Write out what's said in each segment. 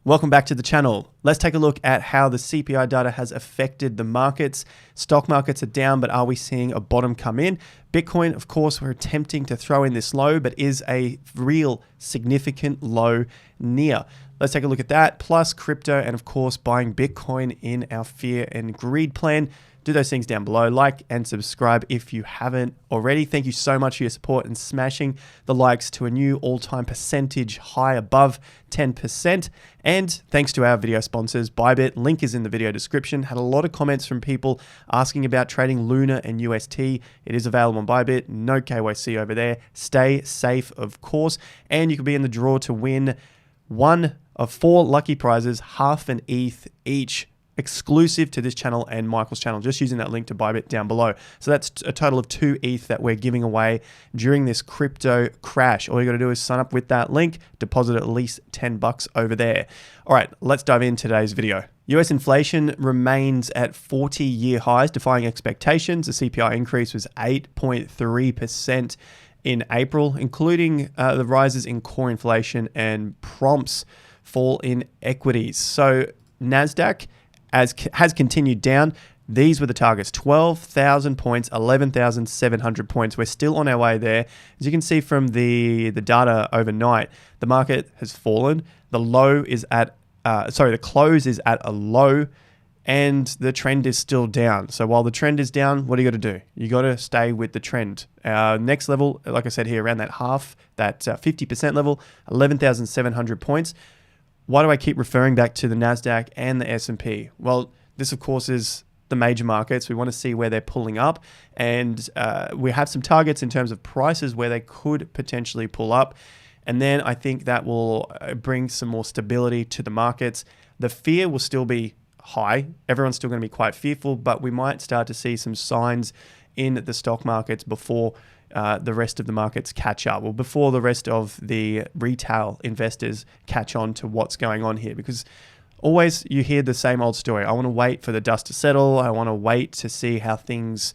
Welcome back to the channel. Let's take a look at how the CPI data has affected the markets. Stock markets are down, but are we seeing a bottom come in? Bitcoin, of course, we're attempting to throw in this low, but is a real significant low near. Let's take a look at that, plus crypto, and of course, buying Bitcoin in our fear and greed plan. Do those things down below. Like and subscribe if you haven't already. Thank you so much for your support and smashing the likes to a new all-time percentage high above 10%. And thanks to our video sponsors, Bybit. Link is in the video description. Had a lot of comments from people asking about trading Luna and UST. It is available on Bybit. No KYC over there. Stay safe, of course. And you can be in the draw to win one of 4 lucky prizes, half an ETH each, exclusive to this channel and Michael's channel, just using that link to Bybit down below. So that's a total of 2 ETH that we're giving away during this crypto crash. All you got to do is sign up with that link, deposit at least $10 over there. All right, let's dive in today's video. US inflation remains at 40-year highs, defying expectations. The CPI increase was 8.3% in April, including the rises in core inflation and prompts fall in equities. So NASDAQ has continued down. These were the targets: 12,000 points, 11,700 points. We're still on our way there. As you can see from the data overnight, the market has fallen. The low is at, the close is at a low, and the trend is still down. So while the trend is down, what do you got to do? You got to stay with the trend. Next level, like I said here, around that 50% level, 11,700 points. Why do I keep referring back to the NASDAQ and the S&P? Well, this, of course, is the major markets. We want to see where they're pulling up. And we have some targets in terms of prices where they could potentially pull up. And then I think that will bring some more stability to the markets. The fear will still be high. Everyone's still going to be quite fearful, but we might start to see some signs in the stock markets before the rest of the markets catch up, or before the rest of the retail investors catch on to what's going on here. Because always you hear the same old story. I want to wait for the dust to settle. I want to wait to see how things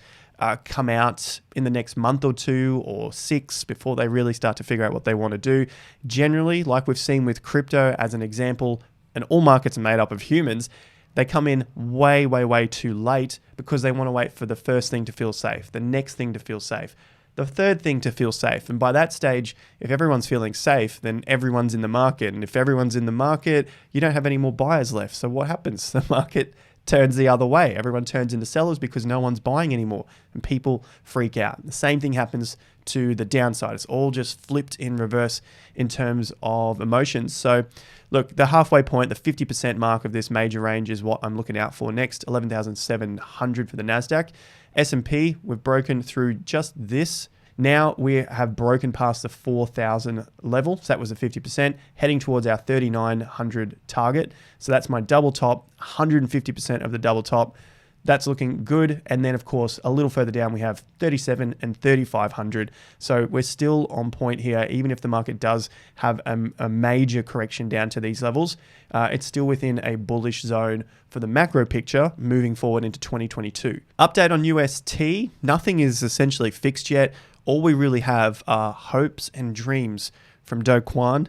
come out in the next month or 2 or 6 before they really start to figure out what they want to do. Generally, like we've seen with crypto as an example, and all markets are made up of humans, they come in way, way, way too late because they want to wait for the first thing to feel safe, the next thing to feel safe, the third thing to feel safe. And by that stage, if everyone's feeling safe, then everyone's in the market. And if everyone's in the market, you don't have any more buyers left. So what happens? The market turns the other way. Everyone turns into sellers because no one's buying anymore, and people freak out. The same thing happens to the downside. It's all just flipped in reverse in terms of emotions. So look, the halfway point, the 50% mark of this major range is what I'm looking out for next. 11,700 for the NASDAQ. S&P, we've broken through just this. Now we have broken past the 4,000 level. So that was a 50%, heading towards our 3,900 target. So that's my double top, 150% of the double top. That's looking good. And then, of course, a little further down, we have 37 and 3,500. So we're still on point here. Even if the market does have a major correction down to these levels, it's still within a bullish zone for the macro picture moving forward into 2022. Update on UST. Nothing is essentially fixed yet. All we really have are hopes and dreams from Do Kwon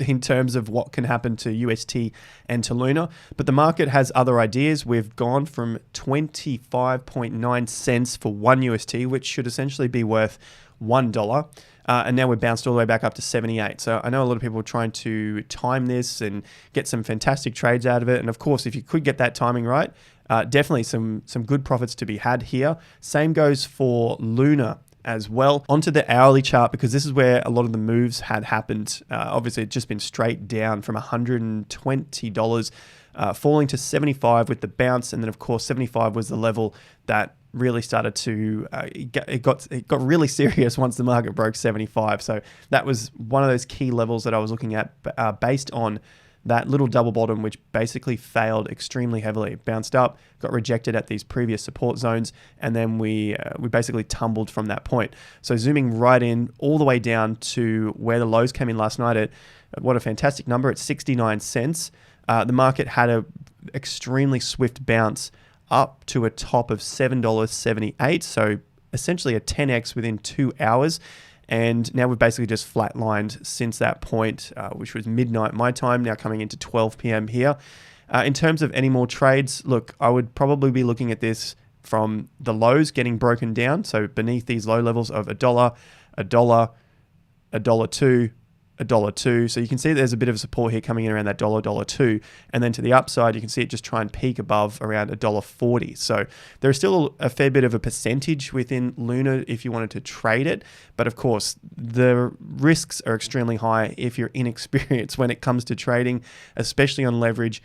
in terms of what can happen to UST and to Luna. But the market has other ideas. We've gone from 25.9 cents for 1 UST, which should essentially be worth $1. And now we've bounced all the way back up to 78. So I know a lot of people are trying to time this and get some fantastic trades out of it. And of course, if you could get that timing right, definitely some good profits to be had here. Same goes for Luna as well. Onto the hourly chart, because this is where a lot of the moves had happened. Obviously, it's just been straight down from $120 falling to 75 with the bounce, and then of course 75 was the level that really started to it got really serious once the market broke 75. So that was one of those key levels that I was looking at based on that little double bottom, which basically failed extremely heavily. It bounced up, got rejected at these previous support zones, and then we basically tumbled from that point. So zooming right in all the way down to where the lows came in last night at what a fantastic number, at 69 cents. The market had a extremely swift bounce up to a top of $7.78. So essentially a 10x within 2 hours. And now we've basically just flatlined since that point, which was midnight my time, now coming into 12 p.m. here. In terms of any more trades, look, I would probably be looking at this from the lows getting broken down. So beneath these low levels of $1, $1, $1.02, $1.02. So you can see there's a bit of support here coming in around that $1.02. And then to the upside, you can see it just try and peak above around $1.40. So there's still a fair bit of a percentage within Luna if you wanted to trade it. But of course, the risks are extremely high if you're inexperienced when it comes to trading, especially on leverage.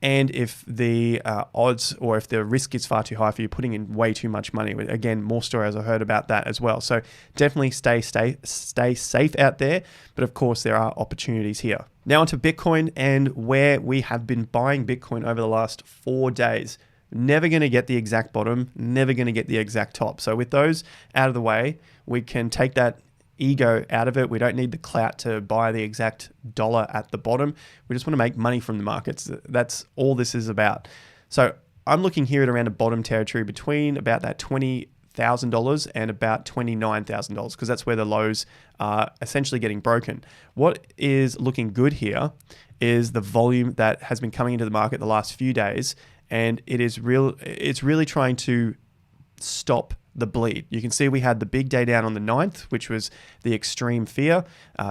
And if the odds or if the risk is far too high for you, putting in way too much money. Again, more stories I heard about that as well. So definitely stay safe out there. But of course, there are opportunities here. Now onto Bitcoin and where we have been buying Bitcoin over the last 4 days. Never going to get the exact bottom, never going to get the exact top. So with those out of the way, we can take that ego out of it. We don't need the clout to buy the exact dollar at the bottom. We just want to make money from the markets. That's all this is about. So I'm looking here at around a bottom territory between about that $20,000 and about $29,000 because that's where the lows are essentially getting broken. What is looking good here is the volume that has been coming into the market the last few days, and it's really trying to stop the bleed. You can see we had the big day down on the 9th, which was the extreme fear.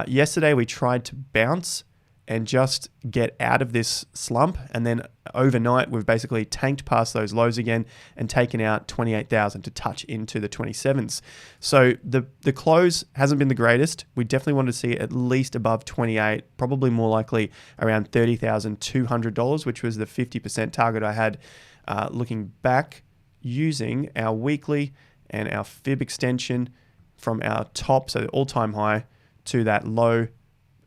Yesterday, we tried to bounce and just get out of this slump. And then overnight, we've basically tanked past those lows again and taken out 28,000 to touch into the 27s. So the close hasn't been the greatest. We definitely want to see it at least above 28, probably more likely around $30,200, which was the 50% target I had looking back using our weekly and our fib extension from our top, so the all-time high, to that low,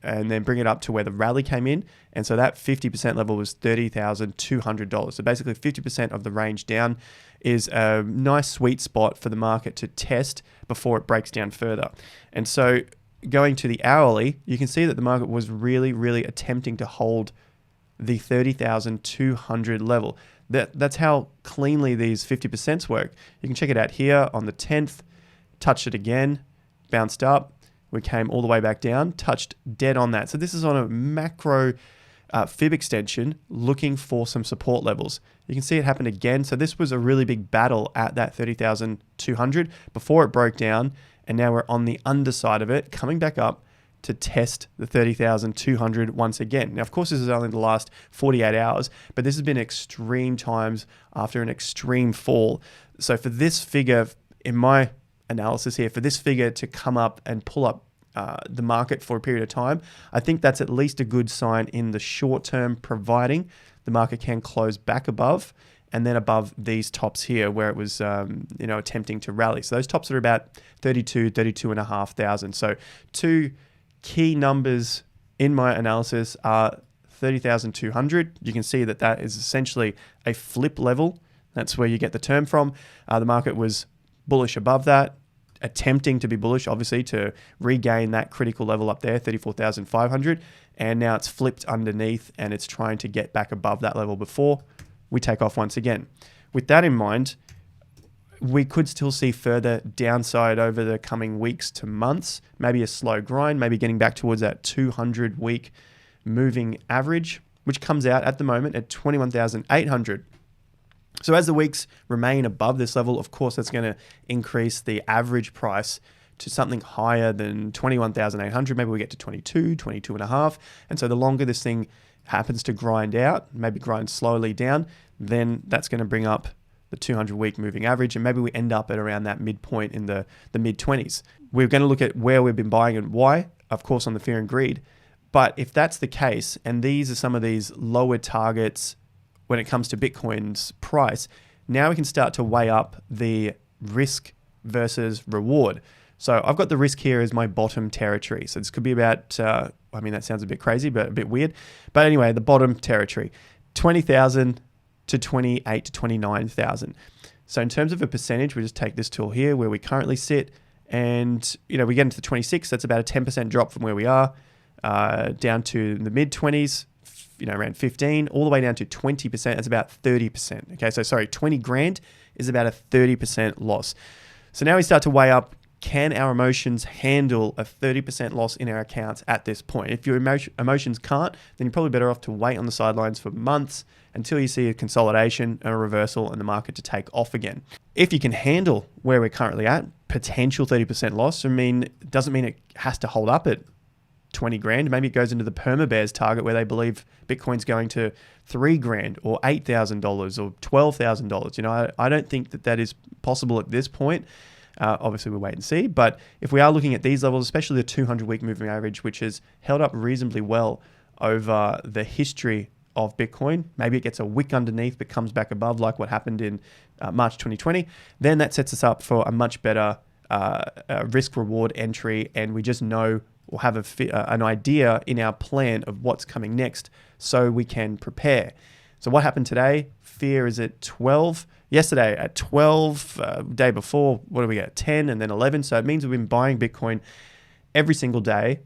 and then bring it up to where the rally came in. And so that 50% level was $30,200. So basically 50% of the range down is a nice sweet spot for the market to test before it breaks down further. And so going to the hourly, you can see that the market was really, really attempting to hold the 30,200 level. That's how cleanly these 50% work. You can check it out here on the 10th, touched it again, bounced up, we came all the way back down, touched dead on that. So this is on a macro fib extension looking for some support levels. You can see it happened again. So this was a really big battle at that 30,200 before it broke down. And now we're on the underside of it, coming back up to test the 30,200 once again. Now, of course, this is only the last 48 hours, but this has been extreme times after an extreme fall. So for this figure, in my analysis here, for this figure to come up and pull up the market for a period of time, I think that's at least a good sign in the short term, providing the market can close back above and then above these tops here where it was attempting to rally. So those tops are about 32,500. So two key numbers in my analysis are 30,200. You can see that that is essentially a flip level. That's where you get the term from. The market was bullish above that, attempting to be bullish, obviously, to regain that critical level up there, 34,500. And now it's flipped underneath and it's trying to get back above that level before we take off once again. With that in mind, we could still see further downside over the coming weeks to months, maybe a slow grind, maybe getting back towards that 200-week moving average, which comes out at the moment at 21,800. So as the weeks remain above this level, of course, that's going to increase the average price to something higher than 21,800. Maybe we get to 22, 22 and a half. And so the longer this thing happens to grind out, maybe grind slowly down, then that's going to bring up the 200-week moving average, and maybe we end up at around that midpoint in the mid-20s. We're going to look at where we've been buying and why, of course, on the fear and greed. But if that's the case, and these are some of these lower targets when it comes to Bitcoin's price, now we can start to weigh up the risk versus reward. So I've got the risk here as my bottom territory. So this could be about, that sounds a bit crazy, but a bit weird. But anyway, the bottom territory, 20,000 to 28 to 29,000. So in terms of a percentage, we just take this tool here where we currently sit, and we get into the 26. That's about a 10% drop from where we are, down to the mid 20s, around 15, all the way down to 20%. That's about 30%. Okay, so sorry, 20 grand is about a 30% loss. So now we start to weigh up can our emotions handle a 30% loss in our accounts at this point? If your emotions can't, then you're probably better off to wait on the sidelines for months until you see a consolidation and a reversal and the market to take off again. If you can handle where we're currently at, potential 30% loss, doesn't mean it has to hold up at 20 grand. Maybe it goes into the Perma Bears target where they believe Bitcoin's going to 3 grand or $8,000 or $12,000. I don't think that is possible at this point. Obviously, we'll wait and see. But if we are looking at these levels, especially the 200-week moving average, which has held up reasonably well over the history of Bitcoin, maybe it gets a wick underneath but comes back above like what happened in March 2020, then that sets us up for a much better risk-reward entry, and we just know we'll have an idea in our plan of what's coming next so we can prepare. So what happened today? Fear is at 12. Yesterday at 12, day before, what do we get? 10 and then 11. So it means we've been buying Bitcoin every single day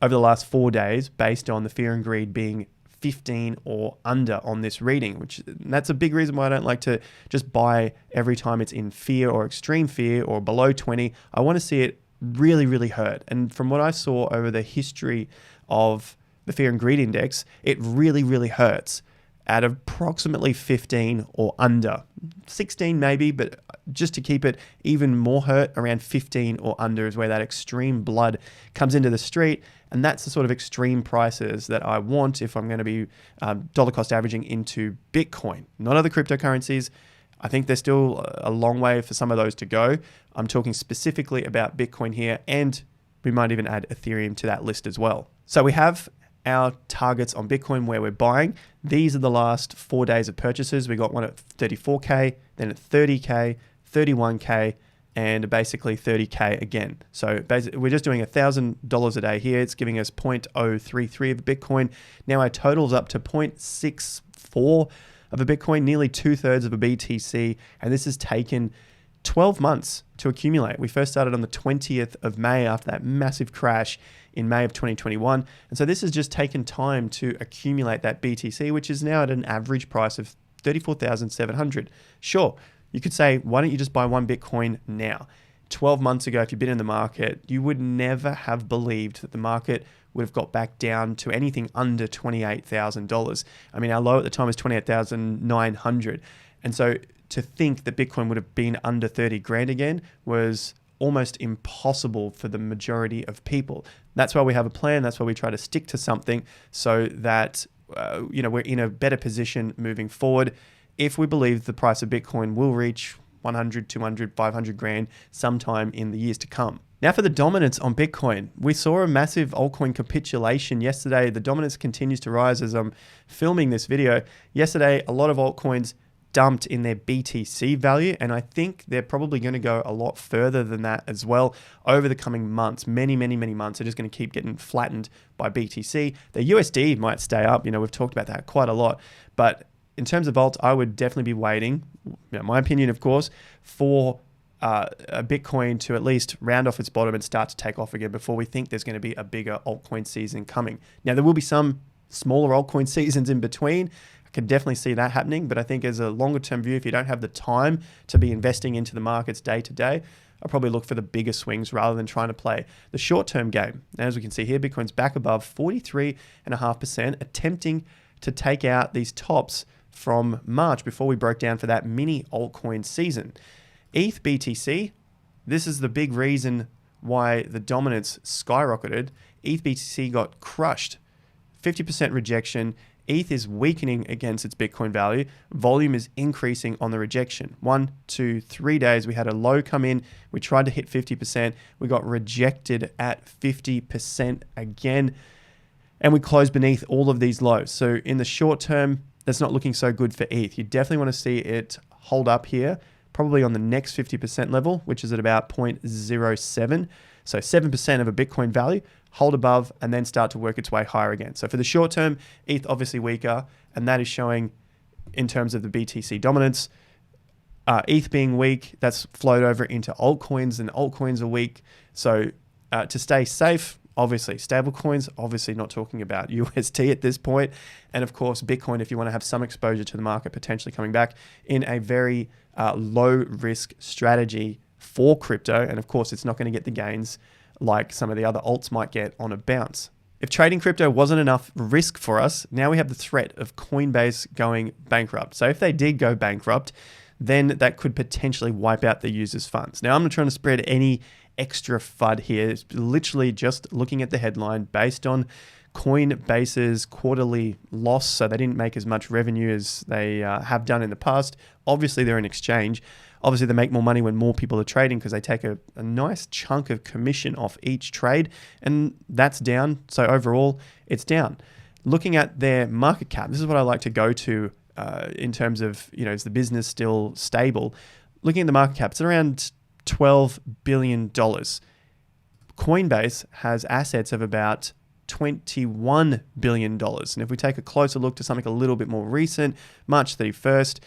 over the last 4 days based on the fear and greed being 15 or under on this reading, that's a big reason why I don't like to just buy every time it's in fear or extreme fear or below 20. I want to see it really, really hurt. And from what I saw over the history of the fear and greed index, it really, really hurts at approximately 15 or under. 16 maybe, but just to keep it even more hurt, around 15 or under is where that extreme blood comes into the street. And that's the sort of extreme prices that I want if I'm going to be dollar cost averaging into Bitcoin, not other cryptocurrencies. I think there's still a long way for some of those to go. I'm talking specifically about Bitcoin here, and we might even add Ethereum to that list as well. So we have our targets on Bitcoin where we're buying. These are the last 4 days of purchases. We got one at 34K, then at 30K, 31K, and basically 30K again. So basically, we're just doing $1,000 a day here. It's giving us 0.033 of a Bitcoin. Now our total's up to 0.64 of a Bitcoin, nearly 2/3 of a BTC. And this has taken 12 months to accumulate. We first started on the 20th of May after that massive crash in May of 2021. And so this has just taken time to accumulate that BTC, which is now at an average price of 34,700. Sure, you could say, why don't you just buy one Bitcoin now? 12 months ago, if you've been in the market, you would never have believed that the market would have got back down to anything under $28,000. I mean, our low at the time was 28,900. And so to think that Bitcoin would have been under 30 grand again was almost impossible for the majority of people. That's why we have a plan. That's why we try to stick to something so that we're in a better position moving forward. If we believe the price of Bitcoin will reach 100, 200, 500 grand sometime in the years to come. Now for the dominance on Bitcoin, we saw a massive altcoin capitulation yesterday. The dominance continues to rise as I'm filming this video. Yesterday, a lot of altcoins dumped in their BTC value, and I think they're probably going to go a lot further than that as well over the coming months. Many months. They're just going to keep getting flattened by BTC. The USD might stay up. We've talked about that quite a lot, but in terms of alts, I would definitely be waiting, my opinion, of course, for a Bitcoin to at least round off its bottom and start to take off again before we think there's going to be a bigger altcoin season coming. Now, there will be some smaller altcoin seasons in between. I can definitely see that happening, but I think as a longer term view, if you don't have the time to be investing into the markets day to day, I'll probably look for the bigger swings rather than trying to play the short-term game. And as we can see here, Bitcoin's back above 43.5%, attempting to take out these tops from March before we broke down for that mini altcoin season. ETH BTC, this is the big reason why the dominance skyrocketed. ETH BTC got crushed, 50% rejection. ETH is weakening against its Bitcoin value. Volume is increasing on the rejection. 1, 2, 3 days, we had a low come in. We tried to hit 50%. We got rejected at 50% again. And we closed beneath all of these lows. So in the short term, that's not looking so good for ETH. You definitely want to see it hold up here, probably on the next 50% level, which is at about 0.07. So 7% of a Bitcoin value, hold above, and then start to work its way higher again. So for the short term, ETH obviously weaker, and that is showing in terms of the BTC dominance. ETH being weak, that's flowed over into altcoins, and altcoins are weak. So to stay safe, obviously, stablecoins, obviously not talking about USD at this point. And of course, Bitcoin, if you want to have some exposure to the market potentially coming back in a very low risk strategy for crypto. And of course, it's not going to get the gains like some of the other alts might get on a bounce. If trading crypto wasn't enough risk for us, now we have the threat of Coinbase going bankrupt. So if they did go bankrupt, then that could potentially wipe out the users' funds. Now, I'm not trying to spread any extra FUD here. It's literally just looking at the headline based on Coinbase's quarterly loss. So they didn't make as much revenue as they have done in the past. Obviously, they're an exchange. Obviously, they make more money when more people are trading because they take a nice chunk of commission off each trade, and that's down. So overall, it's down. Looking at their market cap, this is what I like to go to in terms of, is the business still stable? Looking at the market cap, it's around $12 billion. Coinbase has assets of about $21 billion. And if we take a closer look to something a little bit more recent, March 31st,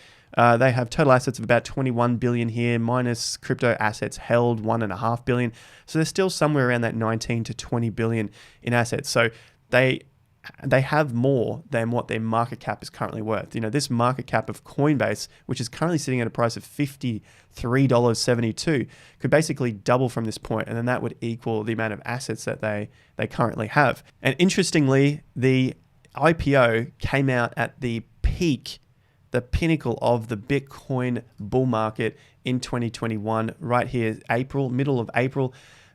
they have total assets of about 21 billion here, minus crypto assets held 1.5 billion. So they're still somewhere around that 19 to 20 billion in assets. So they have more than what their market cap is currently worth. This market cap of Coinbase, which is currently sitting at a price of $53.72, could basically double from this point, and then that would equal the amount of assets that they currently have. And interestingly, the IPO came out at the peak, the pinnacle of the Bitcoin bull market in 2021, right here, middle of April.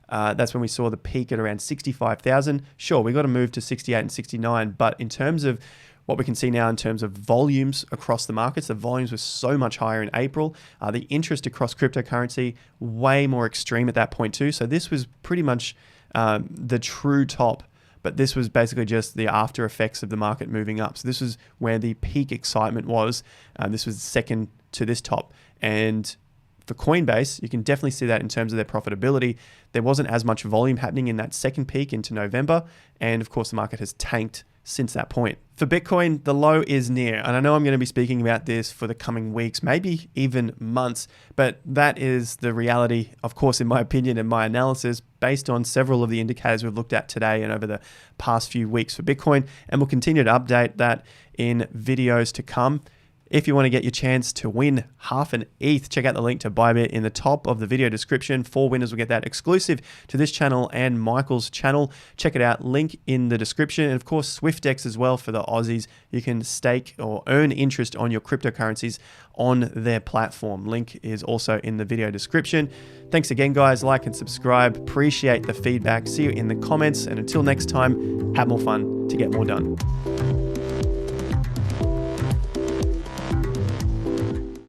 That's when we saw the peak at around 65,000. Sure, we got to move to 68 and 69, but in terms of what we can see now in terms of volumes across the markets, the volumes were so much higher in April. The interest across cryptocurrency, way more extreme at that point too. So this was pretty much the true top, but this was basically just the after effects of the market moving up. So this was where the peak excitement was. This was second to this top. And for Coinbase, you can definitely see that in terms of their profitability. There wasn't as much volume happening in that second peak into November. And of course, the market has tanked since that point. For Bitcoin, the low is near. And I know I'm going to be speaking about this for the coming weeks, maybe even months, but that is the reality, of course, in my opinion and my analysis, based on several of the indicators we've looked at today and over the past few weeks for Bitcoin. And we'll continue to update that in videos to come. If you want to get your chance to win half an ETH, check out the link to Bybit in the top of the video description. 4 winners will get that exclusive to this channel and Michael's channel. Check it out, link in the description. And of course, SwiftX as well for the Aussies. You can stake or earn interest on your cryptocurrencies on their platform. Link is also in the video description. Thanks again, guys. Like and subscribe. Appreciate the feedback. See you in the comments. And until next time, have more fun to get more done.